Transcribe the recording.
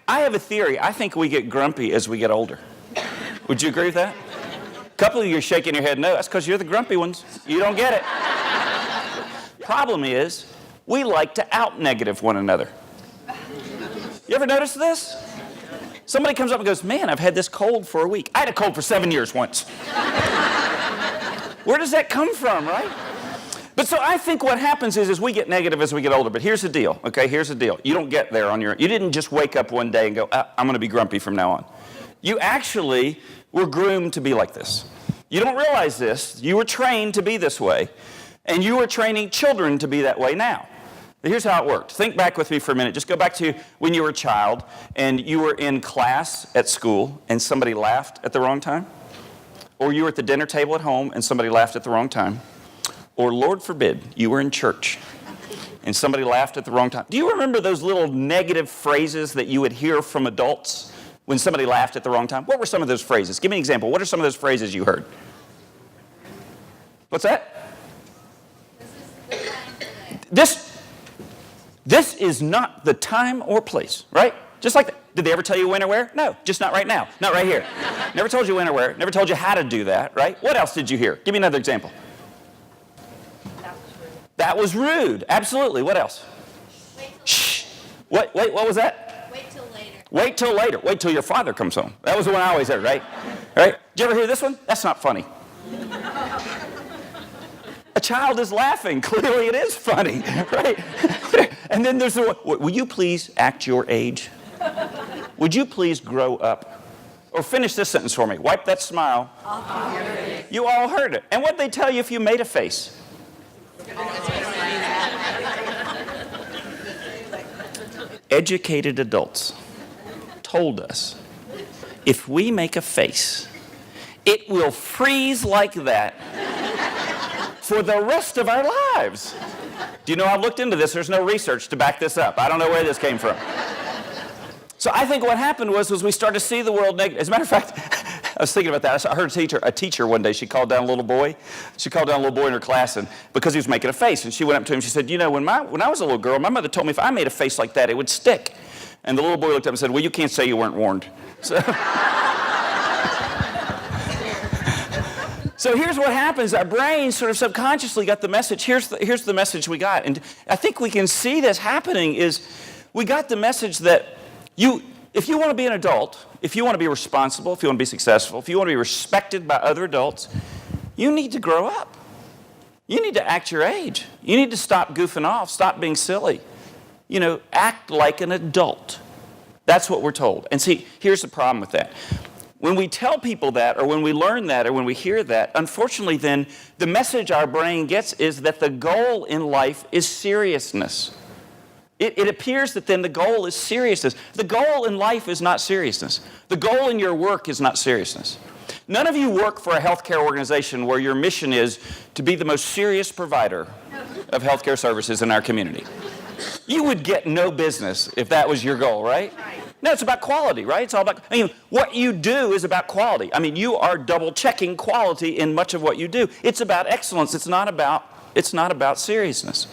I have a theory. I think we get grumpy as we get older. Would you agree with that? A couple of you are shaking your head no. That's because you're the grumpy ones. You don't get it. Problem is, we like to out-negative one another. You ever notice this? Somebody comes up and goes, man, I've had this cold for a week. I had a cold for 7 years once. Where does that come from, right? But so I think what happens is we get negative as we get older. But here's the deal, okay? Here's the deal. You don't get there on your own. You didn't just wake up one day and go, I'm going to be grumpy from now on. You actually were groomed to be like this. You don't realize this. You were trained to be this way. And you are training children to be that way now. But here's how it worked. Think back with me for a minute. Just go back to when you were a child and you were in class at school and somebody laughed at the wrong time. Or you were at the dinner table at home and somebody laughed at the wrong time. Or, Lord forbid, you were in church and somebody laughed at the wrong time. Do you remember those little negative phrases that you would hear from adults when somebody laughed at the wrong time? What were some of those phrases? Give me an example. What are some of those phrases you heard? What's that? This is not the time or place, right? Just like that. Did they ever tell you when or where? No, just not right now. Not right here. Never told you when or where. Never told you how to do that, right? What else did you hear? Give me another example. That was rude. Absolutely. What else? Shh. Wait, what was that? Wait till later. Wait till later. Wait till your father comes home. That was the one I always heard, right? Right? Did you ever hear this one? That's not funny. A child is laughing. Clearly it is funny, right? And then there's the one, will you please act your age? Would you please grow up? Or finish this sentence for me. Wipe that smile. You all heard it. And what'd they tell you if you made a face? Educated adults told us if we make a face, it will freeze like that for the rest of our lives. Do you know, I've looked into this. There's no research to back this up. I don't know where this came from. So I think what happened was we started to see the world negative. As a matter of fact, I was thinking about that. I heard a teacher one day, she called down a little boy. She called down a little boy in her class and because he was making a face. And she went up to him and she said, you know, when I was a little girl, my mother told me if I made a face like that, it would stick. And the little boy looked up and said, well, you can't say you weren't warned. So here's what happens. Our brain sort of subconsciously got the message. Here's the message we got. And I think we can see this happening is we got the message that if you want to be an adult, if you want to be responsible, if you want to be successful, if you want to be respected by other adults, you need to grow up. You need to act your age. You need to stop goofing off, stop being silly. You know, act like an adult. That's what we're told. And see, here's the problem with that. When we tell people that, or when we learn that, or when we hear that, unfortunately then, the message our brain gets is that the goal in life is seriousness. It appears that then the goal is seriousness. The goal in life is not seriousness. The goal in your work is not seriousness. None of you work for a healthcare organization where your mission is to be the most serious provider of healthcare services in our community. You would get no business if that was your goal, right? No, it's about quality, right? It's all about, what you do is about quality. You are double checking quality in much of what you do. It's about excellence. It's not about seriousness.